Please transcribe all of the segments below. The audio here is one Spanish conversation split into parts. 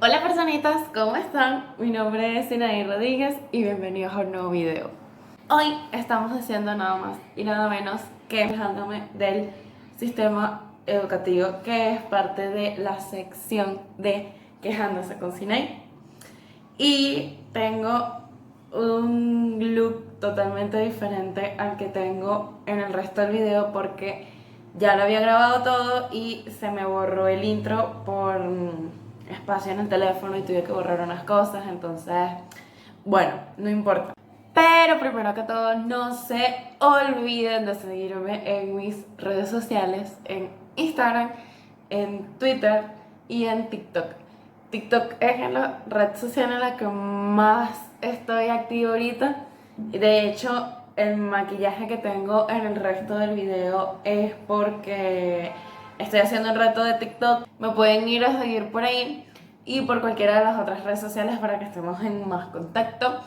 Hola personitas, ¿cómo están? Mi nombre es Sinaí Rodríguez y bienvenidos a un nuevo video. Hoy estamos haciendo nada más y nada menos que quejándome del sistema educativo, que es parte de la sección de Quejándose con Sinaí. Y tengo un look totalmente diferente al que tengo en el resto del video porque ya lo había grabado todo y se me borró el intro por espacio en el teléfono y tuve que borrar unas cosas, entonces, bueno, no importa. Pero primero que todo, no se olviden de seguirme en mis redes sociales, en Instagram, en Twitter y en TikTok. TikTok es la red social en la que más estoy activa ahorita. De hecho, el maquillaje que tengo en el resto del video es porque estoy haciendo el reto de TikTok. Me pueden ir a seguir por ahí y por cualquiera de las otras redes sociales para que estemos en más contacto.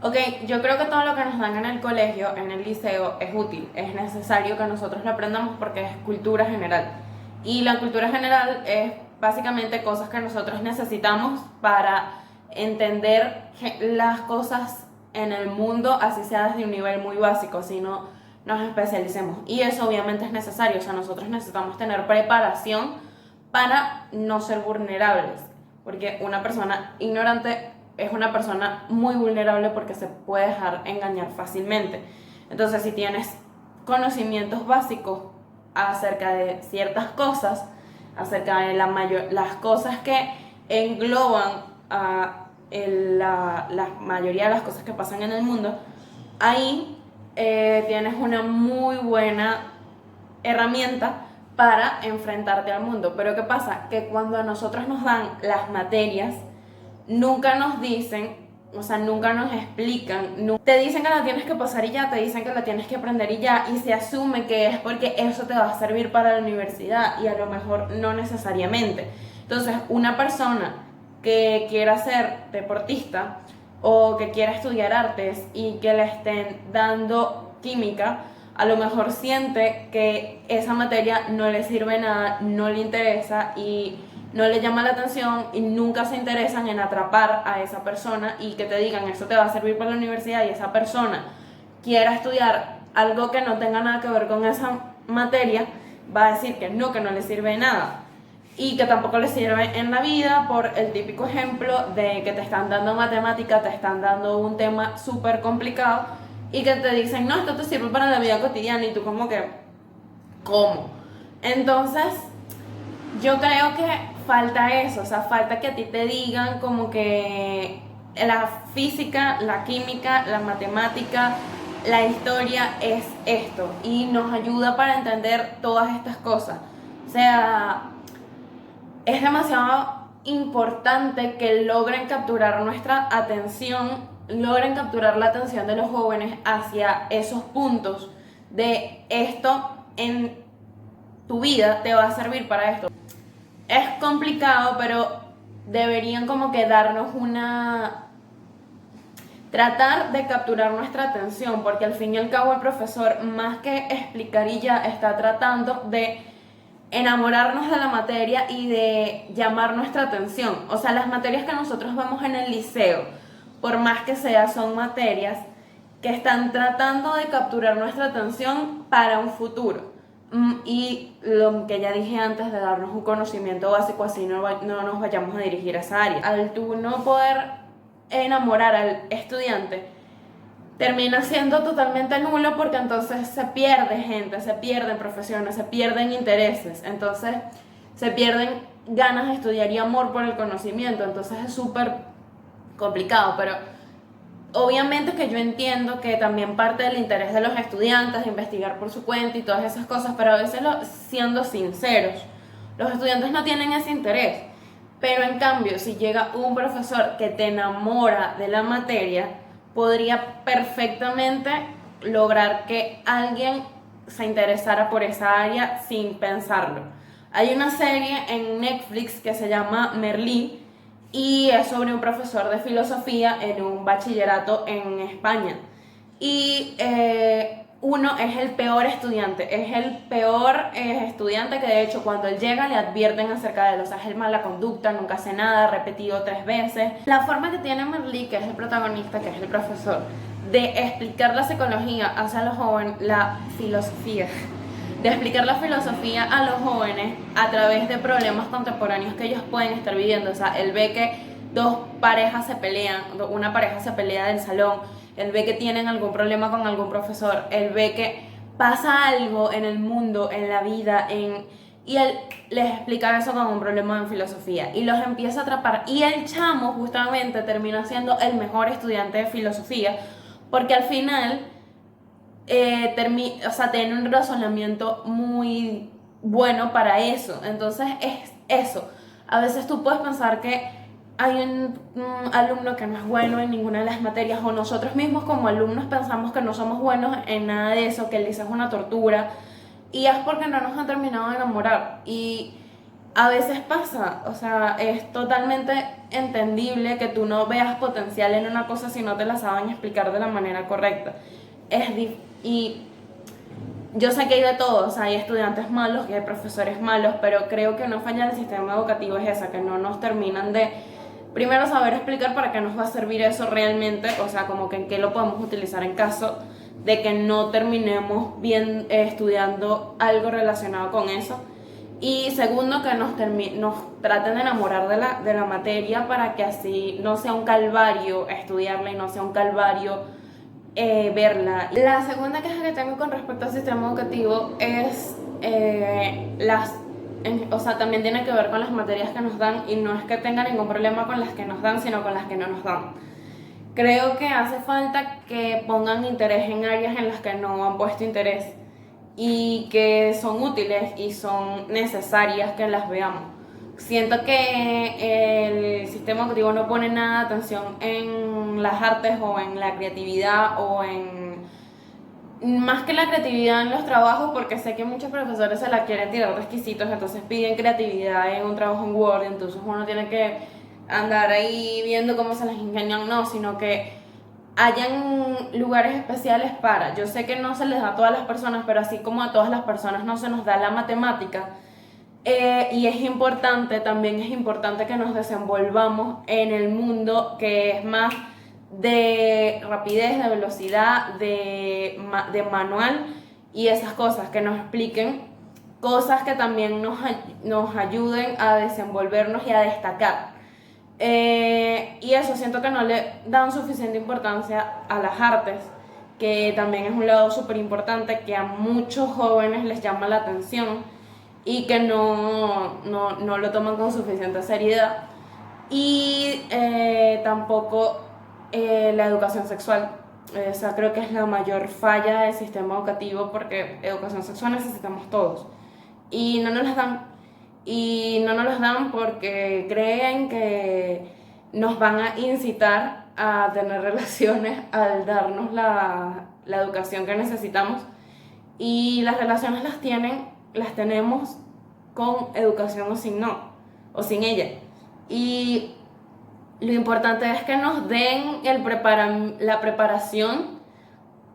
Ok, yo creo que todo lo que nos dan en el colegio, en el liceo, es útil, es necesario que nosotros lo aprendamos porque es cultura general. Y la cultura general es básicamente cosas que nosotros necesitamos para entender las cosas en el mundo, así sea desde un nivel muy básico, si no nos especialicemos. Y eso obviamente es necesario, o sea, nosotros necesitamos tener preparación para no ser vulnerables, porque una persona ignorante es una persona muy vulnerable porque se puede dejar engañar fácilmente. Entonces, si tienes conocimientos básicos acerca de ciertas cosas, acerca de las cosas que engloban a la mayoría de las cosas que pasan en el mundo, ahí tienes una muy buena herramienta para enfrentarte al mundo. Pero ¿qué pasa? Que cuando a nosotros nos dan las materias, nunca nos dicen, o sea, nunca nos explican, te dicen que la tienes que pasar y ya, te dicen que la tienes que aprender y ya, y se asume que es porque eso te va a servir para la universidad, y a lo mejor no necesariamente. Entonces, una persona que quiera ser deportista o que quiera estudiar artes y que le estén dando química, a lo mejor siente que esa materia no le sirve nada, no le interesa y no le llama la atención, y nunca se interesan en atrapar a esa persona y que te digan eso te va a servir para la universidad, y esa persona quiera estudiar algo que no tenga nada que ver con esa materia, va a decir que no le sirve de nada y que tampoco le sirve en la vida, por el típico ejemplo de que te están dando matemática, te están dando un tema súper complicado y que te dicen, no, esto te sirve para la vida cotidiana, y tú como que, ¿cómo? Entonces, yo creo que falta eso, o sea, falta que a ti te digan como que la física, la química, la matemática, la historia es esto y nos ayuda para entender todas estas cosas. O sea, es demasiado importante que logren capturar nuestra atención, logren capturar la atención de los jóvenes hacia esos puntos de esto en tu vida te va a servir para esto. Es complicado, pero deberían como que darnos tratar de capturar nuestra atención, porque al fin y al cabo el profesor, más que explicar y ya, está tratando de enamorarnos de la materia y de llamar nuestra atención. O sea, las materias que nosotros vemos en el liceo, por más que sea, son materias que están tratando de capturar nuestra atención para un futuro. Y lo que ya dije antes, de darnos un conocimiento básico, así no nos vayamos a dirigir a esa área. Al tú no poder enamorar al estudiante, termina siendo totalmente nulo, porque entonces se pierde gente, se pierden profesiones, se pierden intereses, entonces se pierden ganas de estudiar y amor por el conocimiento. Entonces es súper complicado, pero obviamente que yo entiendo que también parte del interés de los estudiantes de investigar por su cuenta y todas esas cosas, pero a veces, siendo sinceros, los estudiantes no tienen ese interés. Pero en cambio, si llega un profesor que te enamora de la materia, podría perfectamente lograr que alguien se interesara por esa área sin pensarlo. Hay una serie en Netflix que se llama Merlí, y es sobre un profesor de filosofía en un bachillerato en España. y uno es el peor estudiante, es el peor estudiante que de hecho cuando él llega le advierten acerca de él, o sea, es el mala conducta, nunca hace nada, repetido 3 veces. La forma que tiene Merlí, que es el protagonista, que es el profesor, de explicar la psicología hacia los jóvenes, la filosofía, de explicar la filosofía a los jóvenes a través de problemas contemporáneos que ellos pueden estar viviendo. O sea, él ve que dos parejas se pelean, una pareja se pelea del salón, él ve que tienen algún problema con algún profesor, él ve que pasa algo en el mundo, en la vida, y él les explica eso como un problema en filosofía y los empieza a atrapar. Y el chamo justamente termina siendo el mejor estudiante de filosofía porque al final o sea, tiene un razonamiento muy bueno para eso. Entonces es eso. A veces tú puedes pensar que hay un alumno que no es bueno en ninguna de las materias, o nosotros mismos como alumnos pensamos que no somos buenos en nada de eso, que el liceo es una tortura, y es porque no nos han terminado de enamorar. Y a veces pasa, o sea, es totalmente entendible que tú no veas potencial en una cosa si no te la saben explicar de la manera correcta. Y yo sé que hay de todo, o sea, hay estudiantes malos y hay profesores malos, pero creo que una falla del sistema educativo es esa, que no nos terminan de primero saber explicar para qué nos va a servir eso realmente, o sea, como que en qué lo podemos utilizar en caso de que no terminemos bien estudiando algo relacionado con eso. Y segundo, que nos traten de enamorar de la materia para que así no sea un calvario estudiarla y no sea un calvario verla. La segunda queja que tengo con respecto al sistema educativo es o sea, también tiene que ver con las materias que nos dan, y no es que tenga ningún problema con las que nos dan, sino con las que no nos dan. Creo que hace falta que pongan interés en áreas en las que no han puesto interés y que son útiles y son necesarias que las veamos. Siento que el sistema educativo no pone nada de atención en las artes o en la creatividad o en más que la creatividad en los trabajos, porque sé que muchos profesores se la quieren tirar de exquisitos, entonces piden creatividad en un trabajo en Word, entonces uno tiene que andar ahí viendo cómo se las ingenian, no, sino que hayan lugares especiales para. Yo sé que no se les da a todas las personas, pero así como a todas las personas no se nos da la matemática, y es importante, también es importante que nos desenvolvamos en el mundo que es más de rapidez, de velocidad, de manual y esas cosas, que nos expliquen cosas que también nos ayuden a desenvolvernos y a destacar. Y eso, siento que no le dan suficiente importancia a las artes, que también es un lado súper importante que a muchos jóvenes les llama la atención y que no lo toman con suficiente seriedad. Y tampoco la educación sexual. O sea, creo que es la mayor falla del sistema educativo, porque educación sexual necesitamos todos. Y no nos las dan. Y no nos las dan porque creen que nos van a incitar a tener relaciones al darnos la educación que necesitamos. Y las relaciones las tenemos con educación o sin no, o sin ella. Y lo importante es que nos den la preparación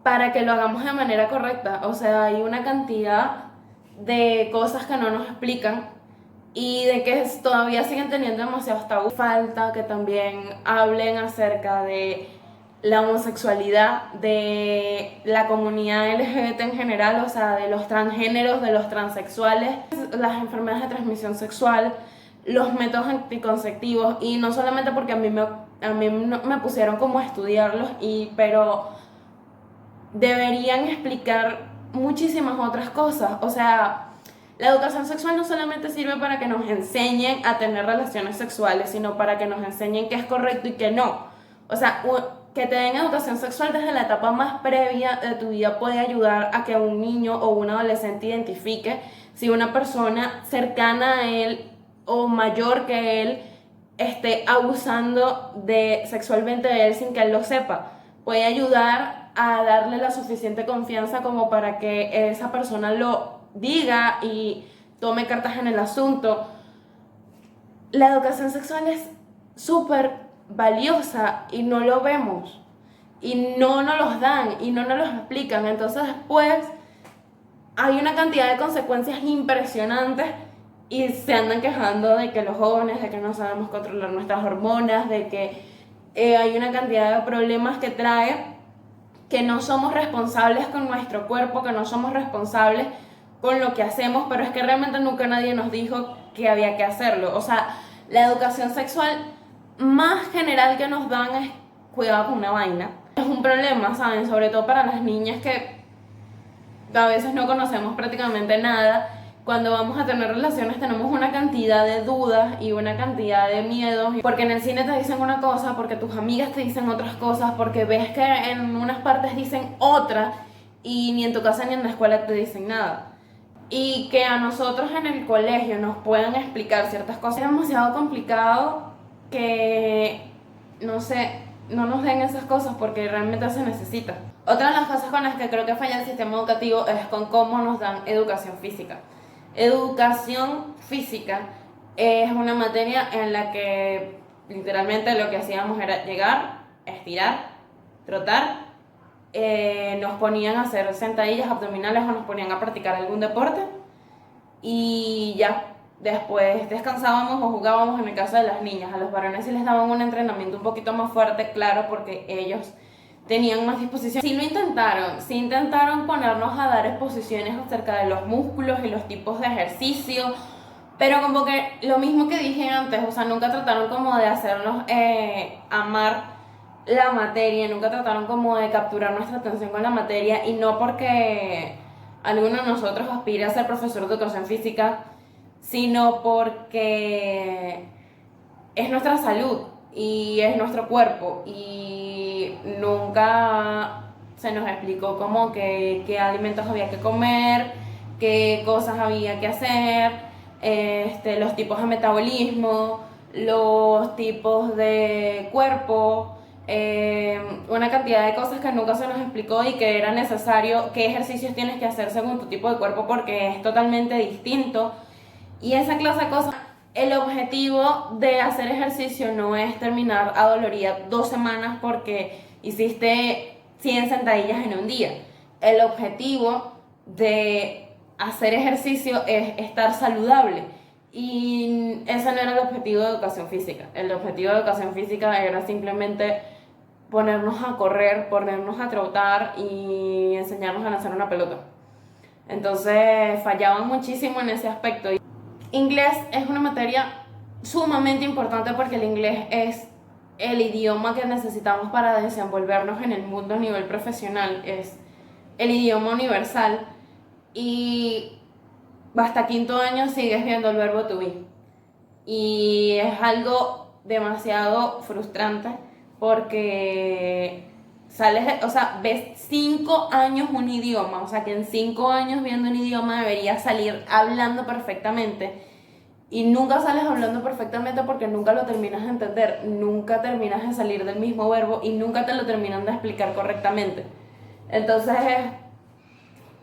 para que lo hagamos de manera correcta. O sea, hay una cantidad de cosas que no nos explican y de que todavía siguen teniendo demasiados tabú. Falta que también hablen acerca de la homosexualidad, de la comunidad LGBT en general, o sea, de los transgéneros, de los transexuales, las enfermedades de transmisión sexual, los métodos anticonceptivos, y no solamente porque a mí me pusieron como a estudiarlos, pero deberían explicar muchísimas otras cosas. O sea, la educación sexual no solamente sirve para que nos enseñen a tener relaciones sexuales, sino para que nos enseñen qué es correcto y qué no. O sea, que te den educación sexual desde la etapa más previa de tu vida puede ayudar a que un niño o un adolescente identifique si una persona cercana a él o mayor que él esté abusando sexualmente de él sin que él lo sepa. Puede ayudar a darle la suficiente confianza como para que esa persona lo diga y tome cartas en el asunto. La educación sexual es súper valiosa y no lo vemos. y no nos los dan y no nos los explican. Entonces después hay una cantidad de consecuencias impresionantes y se andan quejando de que los jóvenes, de que no sabemos controlar nuestras hormonas, de que hay una cantidad de problemas que trae, que no somos responsables con nuestro cuerpo, que no somos responsables con lo que hacemos, pero es que realmente nunca nadie nos dijo que había que hacerlo. O sea, la educación sexual más general que nos dan es cuidado con una vaina. Es un problema, ¿saben? Sobre todo para las niñas que a veces no conocemos prácticamente nada. Cuando vamos a tener relaciones tenemos una cantidad de dudas y una cantidad de miedos, porque en el cine te dicen una cosa, porque tus amigas te dicen otras cosas, porque ves que en unas partes dicen otra y ni en tu casa ni en la escuela te dicen nada. Y que a nosotros en el colegio nos puedan explicar ciertas cosas es demasiado complicado, que no sé, no nos den esas cosas porque realmente se necesita. Otra de las cosas con las que creo que falla el sistema educativo es con cómo nos dan educación física. Educación física es una materia en la que literalmente lo que hacíamos era llegar, estirar, trotar, nos ponían a hacer sentadillas abdominales o nos ponían a practicar algún deporte y ya. Después descansábamos o jugábamos en el caso de las niñas. A los varones sí les daban un entrenamiento un poquito más fuerte, claro, porque ellos tenían más disposición. Sí intentaron ponernos a dar exposiciones acerca de los músculos y los tipos de ejercicio, pero como que lo mismo que dije antes, o sea, nunca trataron como de hacernos amar la materia, nunca trataron como de capturar nuestra atención con la materia, y no porque alguno de nosotros aspire a ser profesor de educación física, sino porque es nuestra salud y es nuestro cuerpo, y nunca se nos explicó como que qué alimentos había que comer, qué cosas había que hacer, los tipos de metabolismo, los tipos de cuerpo, una cantidad de cosas que nunca se nos explicó y que era necesario, qué ejercicios tienes que hacer según tu tipo de cuerpo porque es totalmente distinto. Y esa clase de cosas, el objetivo de hacer ejercicio no es terminar adolorida 2 semanas porque hiciste 100 sentadillas en un día. El objetivo de hacer ejercicio es estar saludable. Y ese no era el objetivo de educación física. El objetivo de educación física era simplemente ponernos a correr, ponernos a trotar y enseñarnos a lanzar una pelota. Entonces fallaban muchísimo en ese aspecto. Inglés es una materia sumamente importante porque el inglés es el idioma que necesitamos para desenvolvernos en el mundo a nivel profesional, es el idioma universal, y hasta quinto año sigues viendo el verbo to be. Y es algo demasiado frustrante porque o sea, ves 5 años un idioma, o sea que en 5 años viendo un idioma deberías salir hablando perfectamente, y nunca sales hablando perfectamente porque nunca lo terminas de entender, nunca terminas de salir del mismo verbo y nunca te lo terminan de explicar correctamente. Entonces es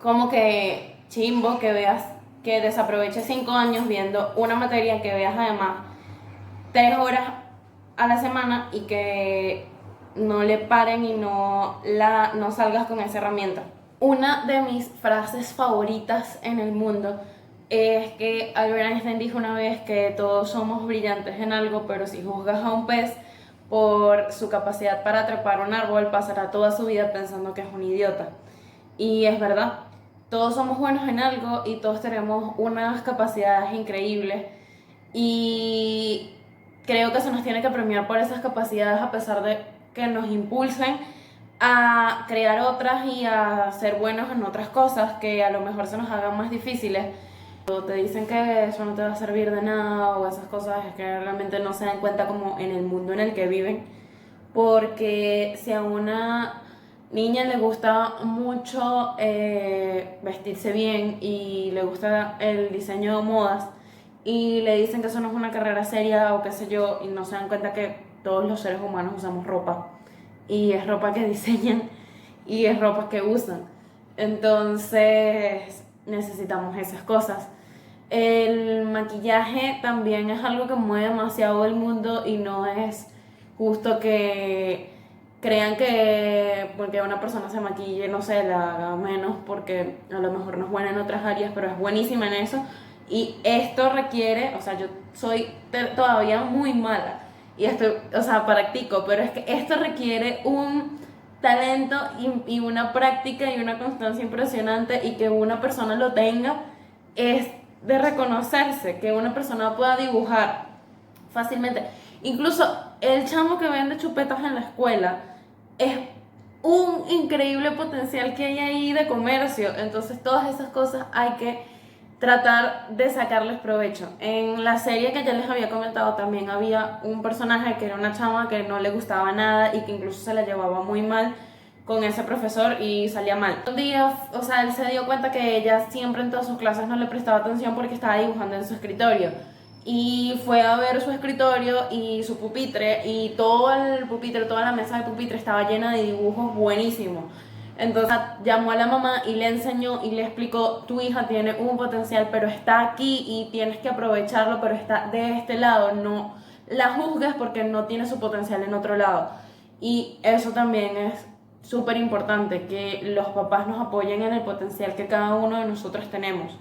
como que chimbo que veas que desaproveches 5 años viendo una materia, que veas además 3 horas a la semana y que no le paren y no salgas con esa herramienta. Una de mis frases favoritas en el mundo es que Albert Einstein dijo una vez que todos somos brillantes en algo, pero si juzgas a un pez por su capacidad para trepar un árbol, pasará toda su vida pensando que es un idiota. Y es verdad, todos somos buenos en algo y todos tenemos unas capacidades increíbles, y creo que se nos tiene que premiar por esas capacidades a pesar de que nos impulsen a crear otras y a ser buenos en otras cosas que a lo mejor se nos hagan más difíciles. O te dicen que eso no te va a servir de nada o esas cosas, es que realmente no se dan cuenta como en el mundo en el que viven, porque si a una niña le gusta mucho vestirse bien y le gusta el diseño de modas y le dicen que eso no es una carrera seria o qué sé yo, y no se dan cuenta que todos los seres humanos usamos ropa, y es ropa que diseñan y es ropa que usan. Entonces necesitamos esas cosas. El maquillaje también es algo que mueve demasiado el mundo y no es justo que crean que porque una persona se maquille, no sé, la haga menos porque a lo mejor no es buena en otras áreas, pero es buenísima en eso. Y esto requiere, o sea, yo soy todavía muy mala y esto, o sea, practico, pero es que esto requiere un talento y una práctica y una constancia impresionante, y que una persona lo tenga es de reconocerse, que una persona pueda dibujar fácilmente. Incluso el chamo que vende chupetas en la escuela es un increíble potencial que hay ahí de comercio. Entonces todas esas cosas hay que tratar de sacarles provecho. En la serie que ya les había comentado también había un personaje que era una chama que no le gustaba nada y que incluso se la llevaba muy mal con ese profesor y salía mal. Un día, o sea, él se dio cuenta que ella siempre en todas sus clases no le prestaba atención porque estaba dibujando en su escritorio. Y fue a ver su escritorio y su pupitre, y todo el pupitre, toda la mesa de pupitre estaba llena de dibujos buenísimos. Entonces llamó a la mamá y le enseñó y le explicó: tu hija tiene un potencial, pero está aquí y tienes que aprovecharlo, pero está de este lado, no la juzgues porque no tiene su potencial en otro lado. Y eso también es súper importante, que los papás nos apoyen en el potencial que cada uno de nosotros tenemos,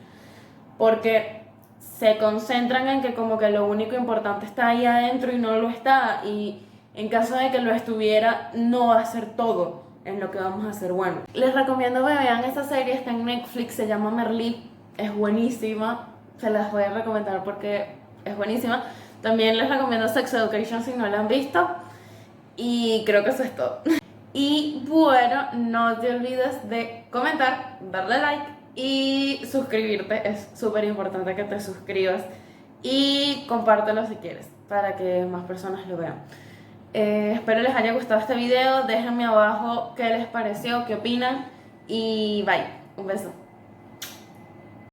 porque se concentran en que como que lo único importante está ahí adentro y no lo está, y en caso de que lo estuviera no va a ser todo en lo que vamos a hacer bueno. Les recomiendo que vean esa serie, está en Netflix, se llama Merlí, es buenísima, se las voy a recomendar porque es buenísima. También les recomiendo Sex Education si no la han visto, y creo que eso es todo. Y bueno, no te olvides de comentar, darle like y suscribirte. Es súper importante que te suscribas y compártelo si quieres para que más personas lo vean. Espero les haya gustado este video. Déjenme abajo qué les pareció, qué opinan, y bye. Un beso.